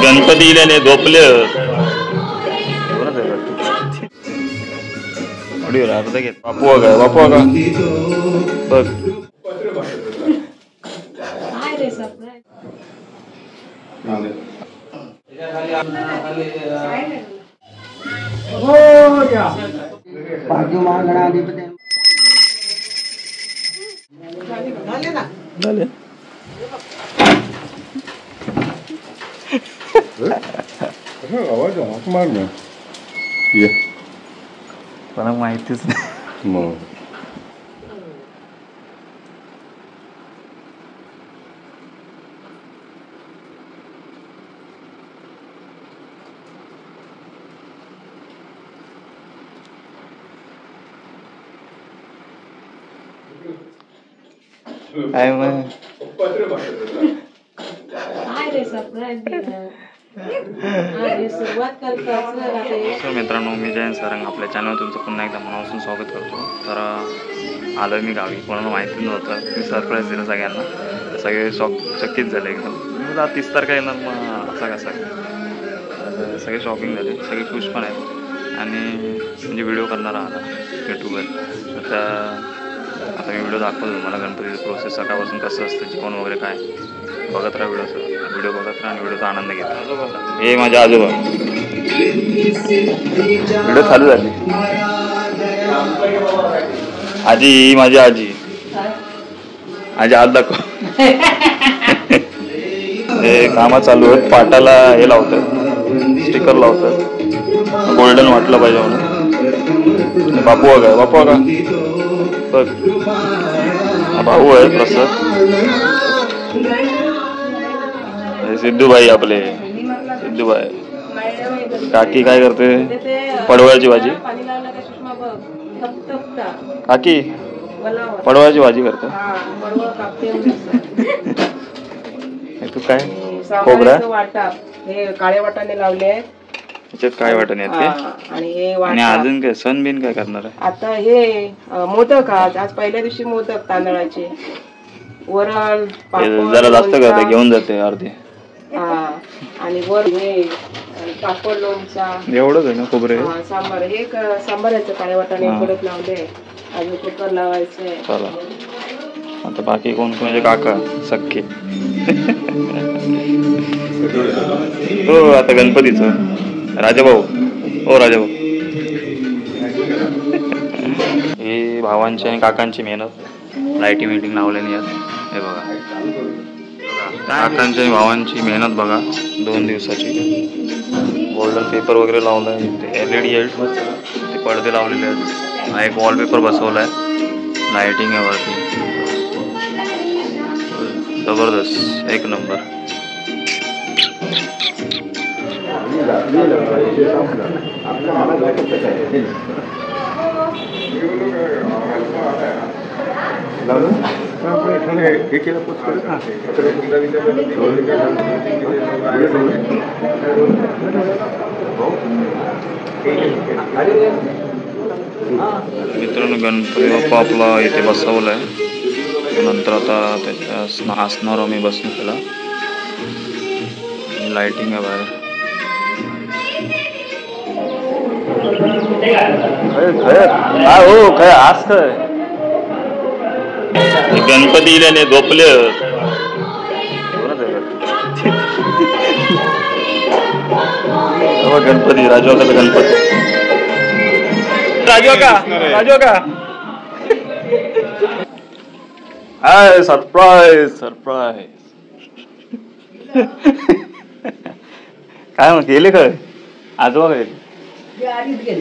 गणपती इल्याने झोपले अर्धा घेत बापू का बापू का बघ झाले आवाज हाक मार ना ये मला माहितीच नाही मग काय मग मित्रांनो मी जयंत सारंग आपल्या चॅनल तुमचं पुन्हा एकदा मनापासून स्वागत करतो. तर आलोय मी गावी, कोणाला माहिती नव्हतं. मी सरप्राईज दिलं सगळ्यांना, सगळे चकित झाले एकदम. मला 30 तारखा येणार मग असं कसं सगळे शॉपिंग झाले, सगळे खुश पण आहेत आणि म्हणजे व्हिडिओ करणार आला यूट्यूबवर. तर आता मी व्हिडिओ दाखवतो मला गणपतीचं प्रोसेस सकाळपासून कसं असतं, जेवण वगैरे काय बघत राहा. व्हिडिओ बघत राहा आणि व्हिडिओचा आनंद घेतो. हे माझे आजोबा व्हिडिओ चालू झाले. आजी ही माझी आजी आज दाखव. हे कामं चालू आहेत, पाटाला हे लावतं, स्टिकर लावतं, गोल्डन वाटलं पाहिजे म्हणून. बापू का बापू का बघ भाऊ आहे प्रसाद. सिद्धूभाई आपले सिद्धूभाई. काकी काय करते? पडवळाची भाजी. काकी पडवळाची भाजी करते. तू काय खोबरा हे काळे वाटाणे लावले त्याच्यात काय वाटाणे आहेत आणि अजून काय सण बिन काय करणार आहे आता? हे मोदक आज पहिल्या दिवशी मोदक तांदळाचे, वरण जरा जास्त करते, घेऊन जाते अर्धे. आणि वर हे पापड लोणचा एवढंच आहे ना खोबरे. सांबार हे सांबाराचं काळे वाटाणे कडक लावले, अजून कुकर लावायचे. चला आता बाकी कोण कोण? काका सख्खे. हो आता गणपतीचं राजाभाऊ. हो राजाभाऊ. ही भावांची आणि काकांची मेहनत. लाईटिंग मीटिंग लावलेली आहेत. हे बघा काकांची आणि भावांची मेहनत बघा. 2 दिवसाची. गोल्डन पेपर वगैरे लावलाय, LED आहेत, ते पडदे लावलेले आहेत. हा एक वॉलपेपर बसवलाय, लाईटिंग आहे वरती. जबरदस्त, एक नंबर. मित्रांनो गणपती बाप्पा आपला इथे बसवलाय. नंतर आता त्याच्या असणार आम्ही बसून त्याला. लाइटिंग आहे बाहेर. काय हो काय आज काय गणपती इल्याने झोपले. गणपती राजवाकाचा गणपती. राजवाका हाय सरप्राईज काय मग गेले काय आजोबा गेले?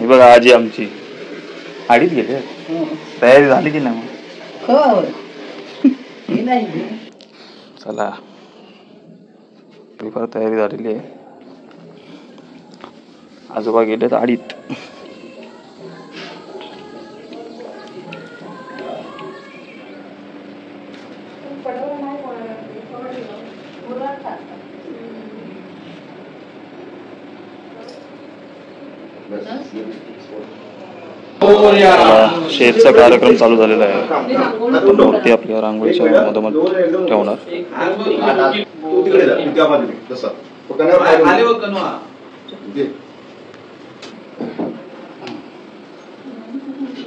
हे बघा आजी आमची आडीत गेले. तयारी झाली की नाही मग? चला तयारी झालेली आहे. आजोबा गेलेत आडीत. शेतचा कार्यक्रम चालू झालेला आहे. आता मूर्ती आपल्या रांगोळीच्या मधोमध ठेवणार. तू तिकडे जा, तू त्या बाजूने जसा तो कण्यावर आले बघ कनवा दे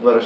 बरं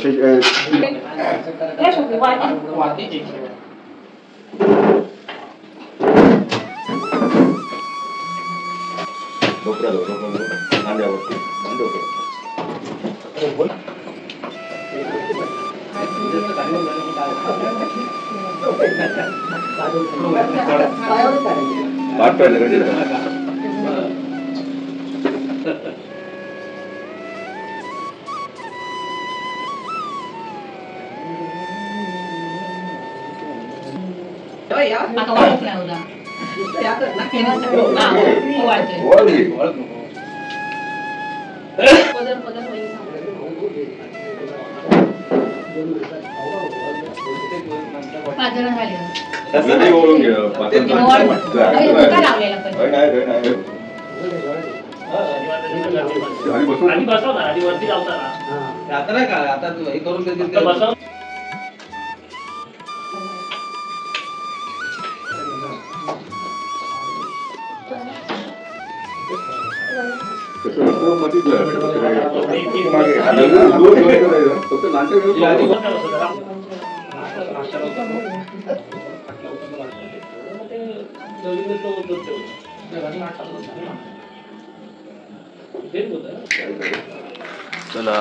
चला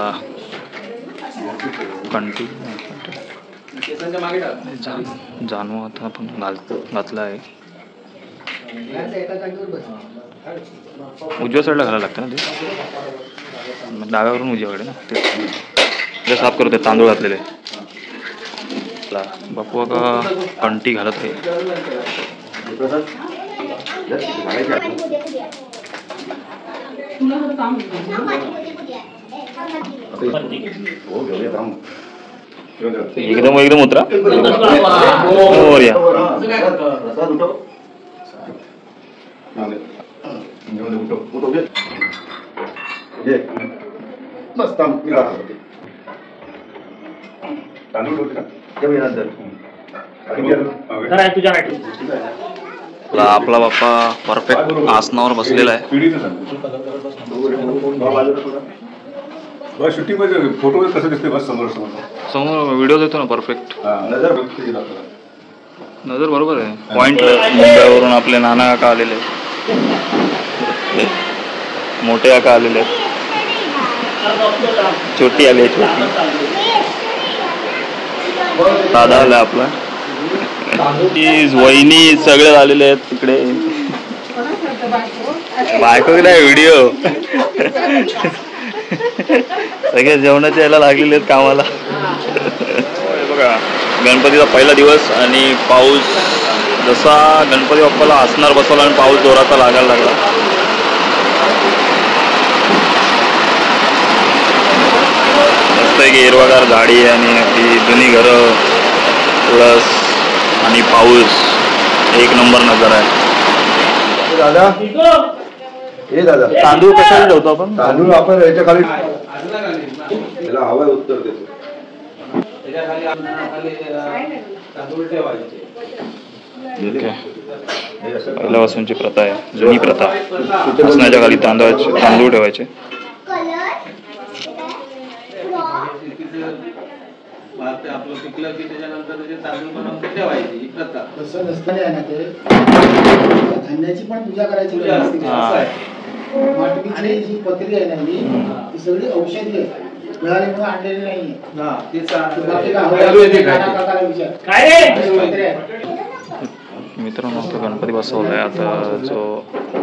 कंटिन्यू जानू आता आपण घातला आहे. उजव्या साईडला घालायला लागतं ना ते, डाव्यावरून उजव्याकडे ना ते साफ करतो. तांदूळ घातलेले बापू का कंटी घालत आहे. एकदम एकदम उतरा आपला बाप्पा परफेक्ट आसनावर बसलेला आहे. शूटिंग मध्ये फोटो कसं दिसते बस समोर समोर व्हिडिओ देतो ना परफेक्ट. नजर बरोबर आहे. पॉइंट मुंबईवरून आपले नाना काका आलेले, मोठे काका आलेले, छोटी आली आहे, छोटी दादा आला आपला, वहिनी सगळे आलेले आहेत तिकडे. बायको नाही व्हिडिओ सगळे जेवणाच्या यायला लागलेले आहेत कामाला. बघा गणपतीचा पहिला दिवस आणि पाऊस जसा गणपती बाप्पाला आसनावर बसवला आणि पाऊस जोराचा लागायला लागला. मस्त आहे की हिरवागार झाडी आणि आपली जुनी घरं प्लस आणि पाऊस, एक नंबर नजर आहे. दादा हे दादा तांदूळ कशाला ठेवतो आपण? तांदूळ आपण याच्या खाली त्याला हवंय उत्तर देतो. पहिल्यापासूनची प्रथा आहे, जुनी प्रथा. आसनाच्या खाली तांदूळ ठेवायचे. आपलं पिकलं की त्याच्यानंतर त्याचे तांदूळ बनवून ठेवायची प्रथा. तसं नसताना आहे ना ते धान्याची पण पूजा करायची. माटकीची जी पत्री आहे ना ती सगळी औषधी आहे, मिळाली म्हणून आणलेली नाहीये. मित्रांनो आता गणपती बसवलाय. आता जो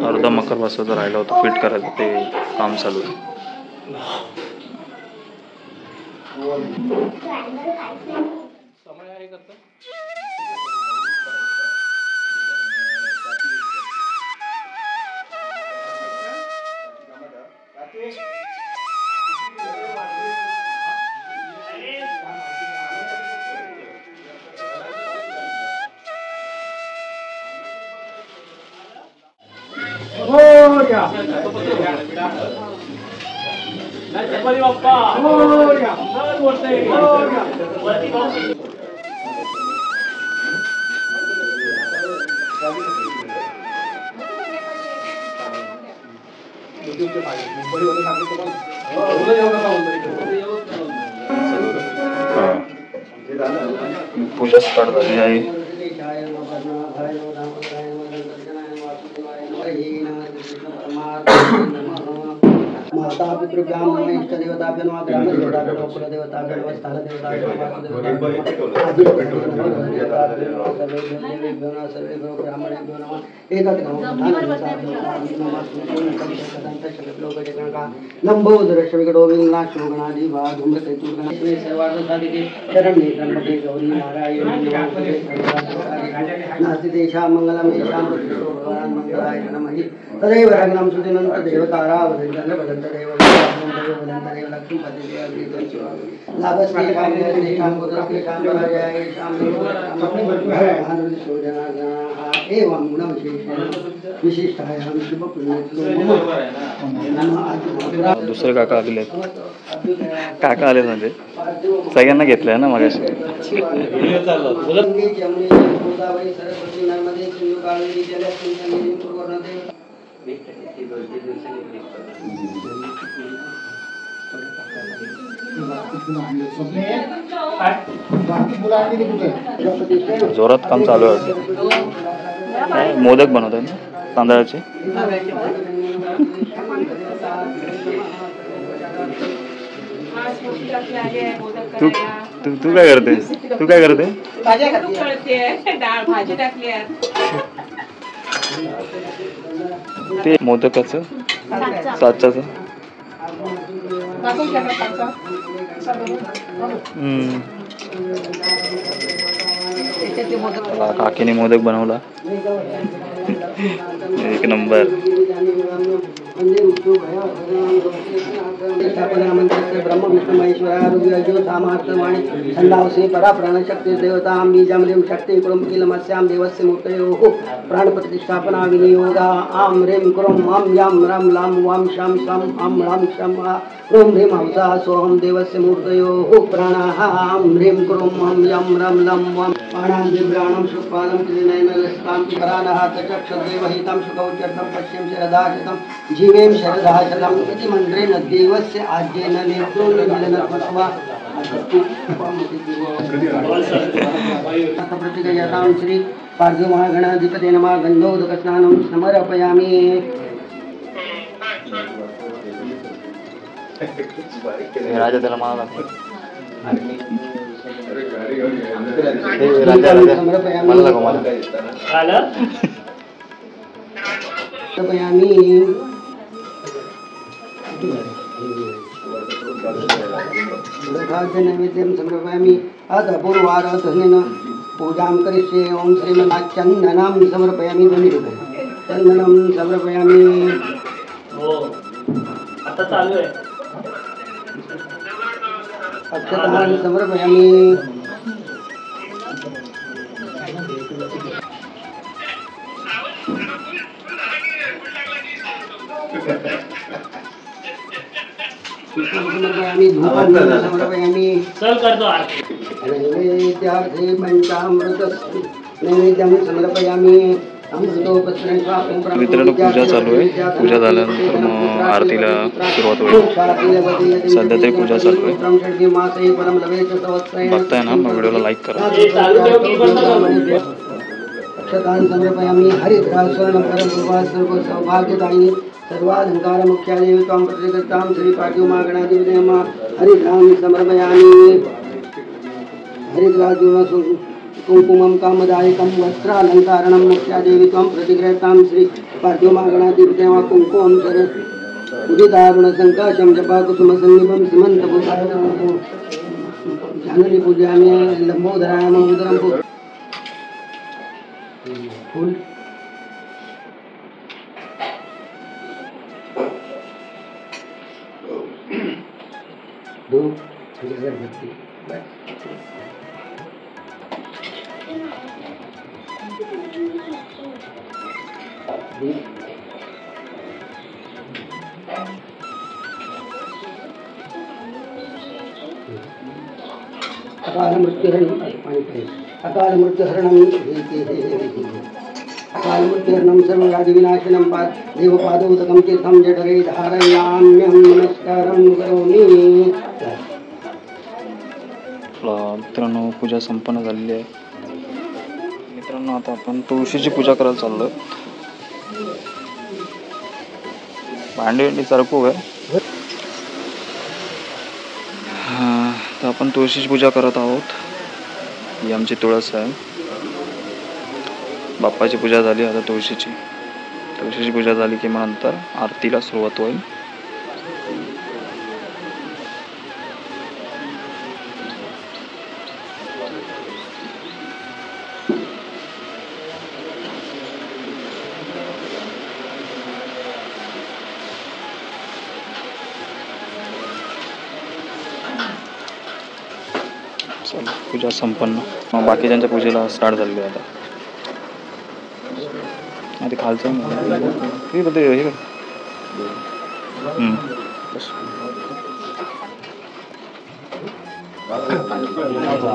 अर्धा मकर बसवायचा राहिला होता फिट करायचं, ते काम चालू आहे. समय आहे करता गणपती बाप्पा पूजा स्टार्ट झाली आहे. माता पितृभ्यां नमः इष्टदेवताभ्यो नमः ग्रामदेवताभ्यो नमः कुलदेवताभ्यो नमः स्थानदेवताभ्यो नमः सर्वेभ्यो ब्राह्मणेभ्यो नमः गौरी नास्तिदेशा मंगलम येषां मंगलाय नमः तदैव रग्नं सुदिनं देवतारा वदन्त देव दुसरे काका आलेले आहेत. काका आले म्हणजे सगळ्यांना घेतलंय ना मगाशी. जोरात काम चालू आहे. काय मोदक बनवतात ना तांदळाचे. तू तू तू काय करते? तू काय करते? डाळ भाजी टाकली. ते मोदकाचं साच्याचं. काकीने मोदक बनवला. एक नंबर. ब्रह्म विष्णु महेश्वरारुग्यज्योतिषामार्थवाणी परा प्राणशक्ति देवता बीजामृं शक्ति कुलमस्यां देवस्य मूर्तयोः प्राण प्रतिष्ठापना विनियोगा आम ह्रीं क्रों आं यां रं लां वां शं शं आं रं शं ह्रीं ह्रीं हंसा सोऽहं देवस्य मूर्तयोः प्राणाः आं ह्रीं क्रों आं यं रं लं वां प्राणां दिव्याणां सुपालं त्रिनयनस्तां परानः तचक्षदेवहितं सुखौचर्तं पश्यं शरदाशतं जीवें शरदाशतम् इति मन्त्रेण देवस्य आज्येन नेत्रो निलनत्वा प्रतिगयतां श्री पार्थिवमहागणाधिपते नमः. गन्धोदकस्नानं समर्पयामि. राजा त्याला मला नैवेद्यं समर्पयामि. अथ पूर्वाराधनेन पूजां करिष्ये. ओं श्रीमन्नाथचन्दनं समर्पयामि. चन्दनं समर्पयामि. आता चालू आहे. अक्षतां समर्पयामि. समर्पयामि. धूपं समर्पयामि. चल करतो आरती. नैवेद्यार्थे पंचामृतस्य नैवेद्यं समर्पयामि. मित्रांनो पूजा चालू आहे. पूजा झाल्यानंतर मग आरतीला सुरुवात होईल. सध्या तरी पूजा चालू आहे. बघताय ना मग व्हिडिओला लाईक करा. अक्षतां समर्पयामि. हरिद्रास्वर्णं परमपूर्वास्वर्ग सौभाग्यदायिनी सर्वालंकार मुख्यादेवी त्वां प्रतिगतां श्री पार्थिवमहागणाधिपते नमः. हरिद्रां समर्पयामि. हरिद्राजूर्णं कुंकुमं कामदायकं वस्त्रालंकारणं मुख्यादेवी त्वां प्रतिगृहतां श्री पार्थिवमहागणाधिपते नमः. कुंकुमं शर उदितारुणसङ्काशं जपाकुसुमसन्निभं सीमन्तभूषायं जानली पूजयामि. लम्बोदराय उदरं फूल धूप अगरबत्ती बस. अकाल मृत्युहरणम अकाल मृत्युहरणम अकाल मृत्युहरणम सर्वव्याधि विनाशनम देवपादोदकम तीर्थम जठरे धारयाम्यहं नमस्कारं करोमि. मित्रांनो पूजा संपन्न झालेली आहे. मित्रांनो आता आपण तुळशीची पूजा करायला चाललोय. भांडी सरकू आहे. तर आपण तुळशीची पूजा करत आहोत. ही आमची तुळस आहे. बाप्पाची पूजा झाली. आता तुळशीची पूजा झाली की मग नंतर आरतीला सुरुवात होईल. पूजा संपन्न. मग बाकीच्यांच्या पूजेला स्टार्ट झालेली आहे आता. आधी खालचं हे बघ हे कर.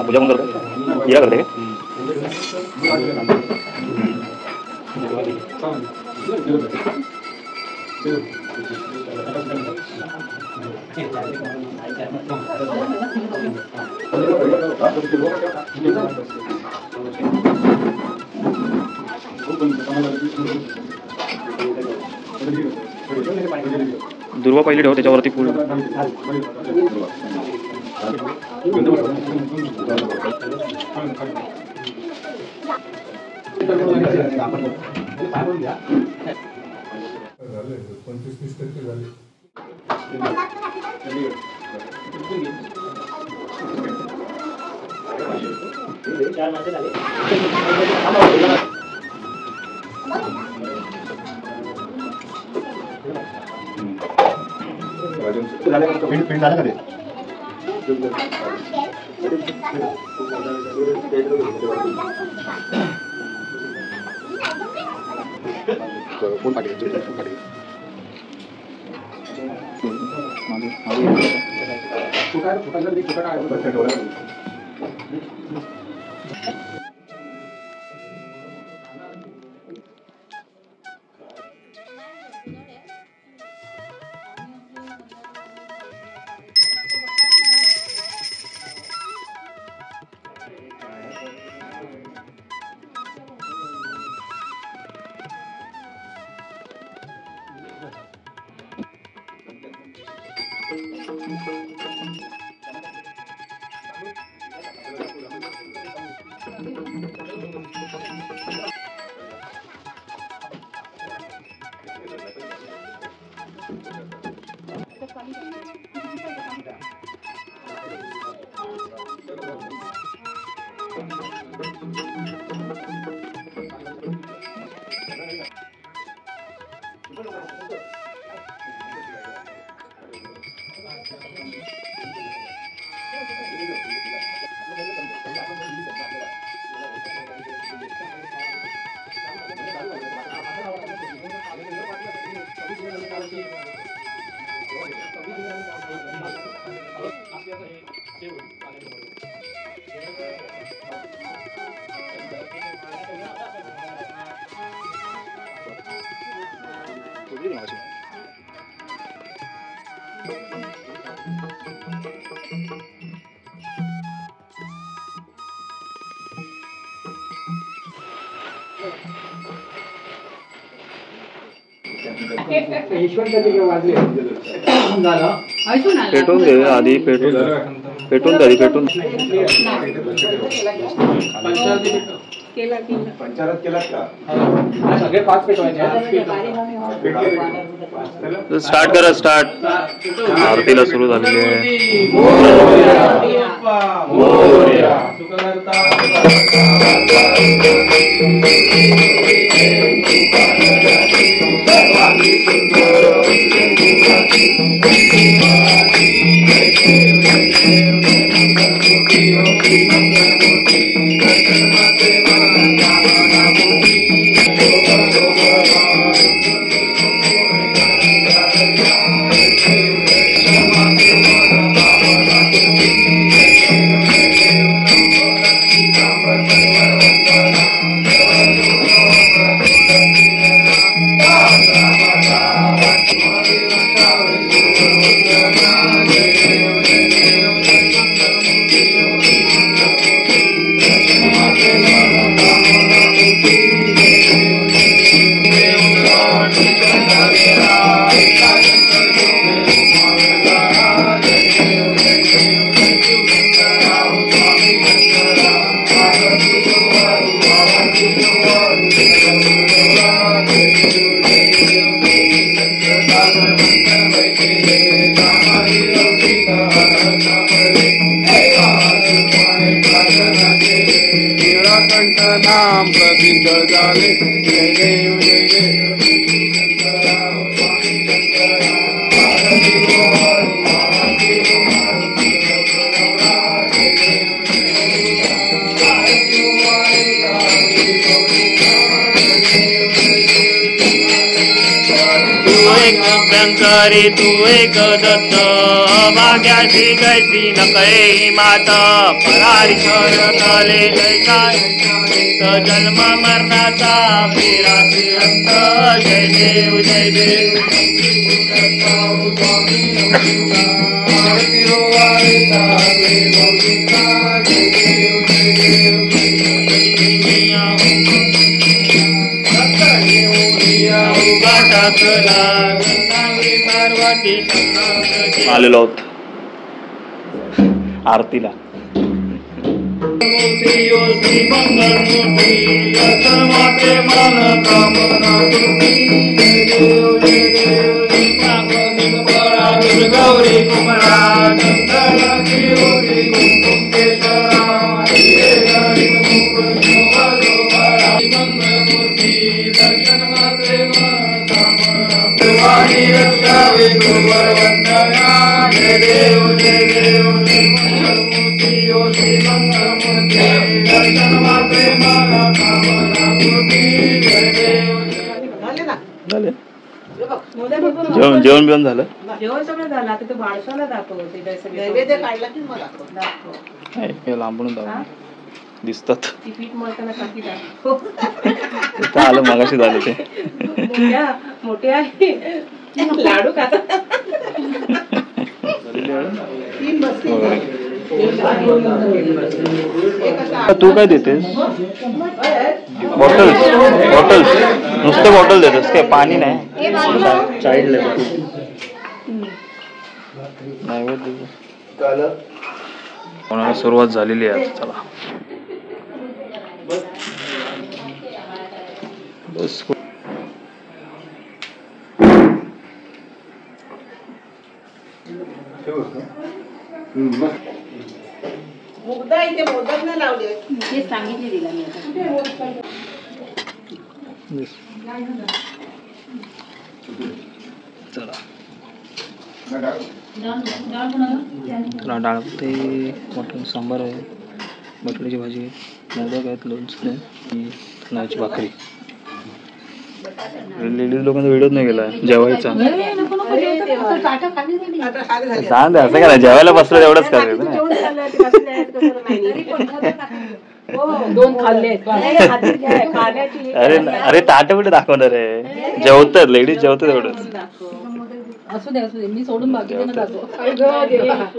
पूजा पण करतो. हिरा करते दुर्वा पहिली ठेव त्याच्यावरती फुल. पेटून दे आधी. पेटून दे आधी. पेटून पंचारत केला का? सगळे 5 पेटवायचे. स्टार्ट करा. स्टार्ट. आरतीला सुरू झालेली आहे. नाम प्रसिद्ध झाले जय देव जय देव तू एक अभ्यंकरी तू एक दत्त भाग्याची कैसी न कळे माता परारी तले जैसा जन्म मरणाचा फेरा फिरंत जय देव जय देव आलेलो आहोत आरतीला. गौरी कुमारा झाले जेवण बिवण झालं. जेवण सगळं झालं. आता ते बाळशाला दाखवते नैवेद्य काढला की मला दाखव. हे लांबून जाऊ दिसतात. ती पीठ मळताना काकी दाखव. इथं आलं मगाशी झालं ते. मोठे आहे लाडू खाता. तू काय देतेस? बॉटल्स बॉटल्स नुसते बॉटल देतेस काय? पाणी नाही. चाइल्ड लेबर कोणाला सुरुवात झालेली आहे. चला बस. मुगदा इथे मोदक नाही लावले. हे सांगितले दिला मी आता. चला डाळ ते मटण सांबार आहे, बटाट्याची भाजी, मोदक आहेत, लोणचं आहे, तांदळाची भाकरी. लेडीज लोकांचा व्हिडिओच नाही गेला जेवायचा. सांग असं करा जेवायला बसलं तेवढंच करायचं ना. दोन खाल्ले. अरे अरे ताट कुठे दाखवणार आहे? जेवतात लेडीज जेवतात एवढंच. असू दे मी सोडून बाकी जातो.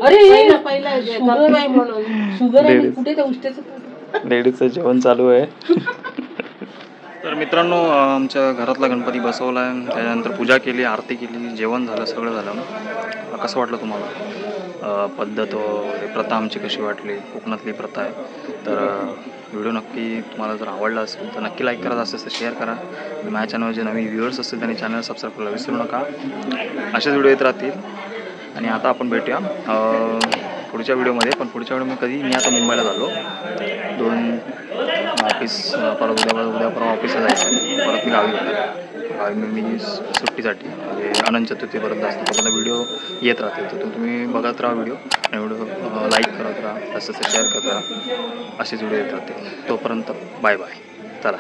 अरे म्हणून शुगर आहे कुठे त्या उष्ट्याचं. लेडीजचं जेवण चालू आहे. तर मित्रांनो आमच्या घरातला गणपती बसवला आहे, त्याच्यानंतर पूजा केली, आरती केली, जेवण झालं, सगळं झालं. कसं वाटलं तुम्हाला? पद्धत वगैरे प्रथा आमची कशी वाटली? कोकणातली प्रथा आहे. तर व्हिडिओ नक्की तुम्हाला जर आवडला असेल तर नक्की लाईक करायचं असेल तर शेअर करा. माझ्या चॅनलवर जे नवीन व्ह्युअर्स असतील त्यांनी चॅनल सबस्क्राईब करायला विसरू नका. असेच व्हिडिओ येत राहतील. आणि आता आपण भेटूया पुढच्या व्हिडिओमध्ये. पण पुढच्या व्हिडिओमध्ये मी आता मुंबईला झालो. 2 ऑफिस परत उद्या परवा ऑफिसला जायचं. परत मी गावी मी सुट्टीसाठी म्हणजे अनंत चतुर्थीपर्यंत असतो. तोपर्यंत व्हिडिओ येत राहतील. तर तुम्ही बघत राहा व्हिडिओ आणि व्हिडिओ लाईक करत राहा, तसं शेअर करत राहा. असेच व्हिडिओ येत राहतील. तोपर्यंत बाय बाय. चला.